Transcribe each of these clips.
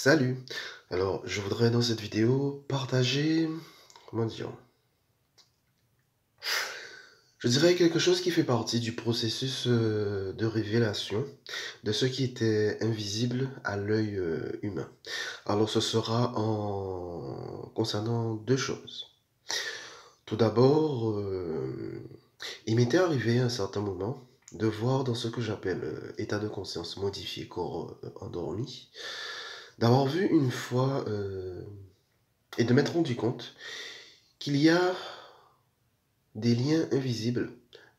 Salut! Alors, je voudrais dans cette vidéo partager, comment dire? Je dirais quelque chose qui fait partie du processus de révélation de ce qui était invisible à l'œil humain. Alors, ce sera en concernant deux choses. Tout d'abord, il m'était arrivé à un certain moment de voir dans ce que j'appelle état de conscience modifié, corps endormi, d'avoir vu une fois et de m'être rendu compte qu'il y a des liens invisibles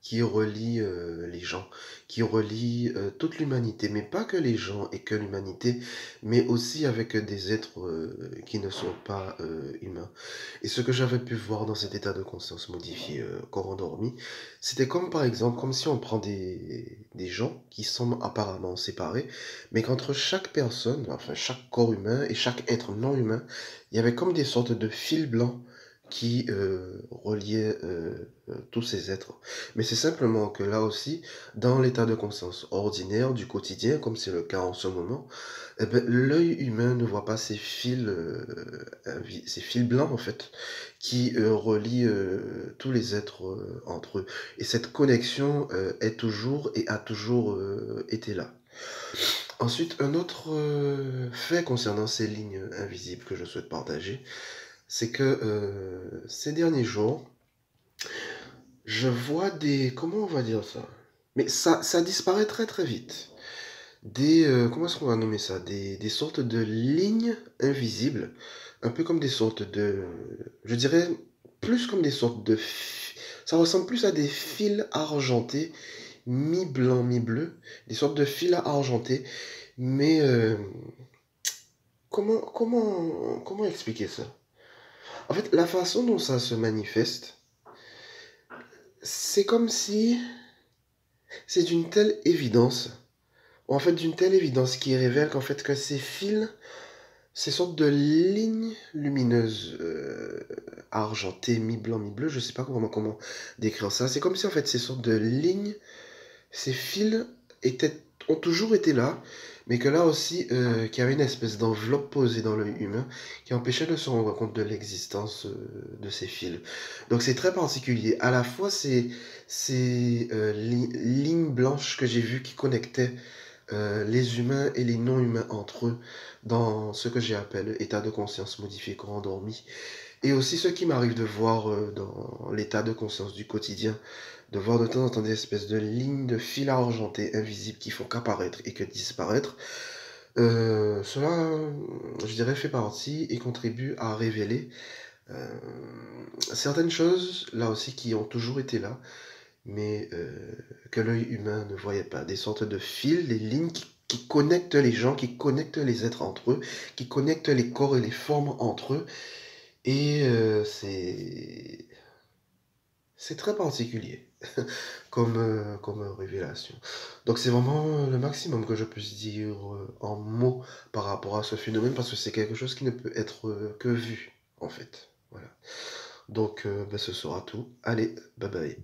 qui relient les gens, qui relient toute l'humanité, mais pas que les gens et que l'humanité, mais aussi avec des êtres qui ne sont pas humains. Et ce que j'avais pu voir dans cet état de conscience modifié, corps endormi, c'était comme par exemple, comme si on prend des gens qui semblent apparemment séparés, mais qu'entre chaque personne, enfin chaque corps humain et chaque être non humain, il y avait comme des sortes de fils blancs qui reliaient tous ces êtres. Mais c'est simplement que là aussi, dans l'état de conscience ordinaire du quotidien, comme c'est le cas en ce moment, eh ben, l'œil humain ne voit pas ces fils, ces fils blancs en fait, qui relient tous les êtres entre eux. Et cette connexion est toujours et a toujours été là. Ensuite, un autre fait concernant ces lignes invisibles que je souhaite partager, c'est que ces derniers jours, je vois des... Comment on va dire ça? Mais ça disparaît très très vite. Des... comment est-ce qu'on va nommer ça? Des sortes de lignes invisibles, un peu comme des sortes de... Je dirais plus comme des sortes de... Ça ressemble plus à des fils argentés, mi-blanc, mi-bleu, des sortes de fils argentés, mais comment expliquer ça? En fait, la façon dont ça se manifeste, c'est comme si c'est d'une telle évidence, en fait d'une telle évidence qui révèle qu'en fait que ces fils, ces sortes de lignes lumineuses, argentées, mi-blanc, mi-bleu, je sais pas comment décrire ça, c'est comme si en fait ces sortes de lignes, ces fils ont toujours été là, mais que là aussi, qu'il y avait une espèce d'enveloppe posée dans l'œil humain qui empêchait de se rendre compte de l'existence de ces fils. Donc c'est très particulier. À la fois, ces lignes blanches que j'ai vues qui connectaient les humains et les non-humains entre eux dans ce que j'ai appelé état de conscience modifié corps endormi. Et aussi ce qui m'arrive de voir dans l'état de conscience du quotidien, de voir de temps en temps des espèces de lignes de fil argentés invisibles qui font qu'apparaître et que disparaître. Cela, je dirais, fait partie et contribue à révéler euh, certaines choses, là aussi, qui ont toujours été là, mais que l'œil humain ne voyait pas. Des sortes de fils, des lignes qui connectent les gens, qui connectent les êtres entre eux, qui connectent les corps et les formes entre eux. Et c'est très particulier comme révélation. Donc c'est vraiment le maximum que je puisse dire en mots par rapport à ce phénomène, parce que c'est quelque chose qui ne peut être que vu, en fait. Voilà. Donc ben, ce sera tout. Allez, bye bye.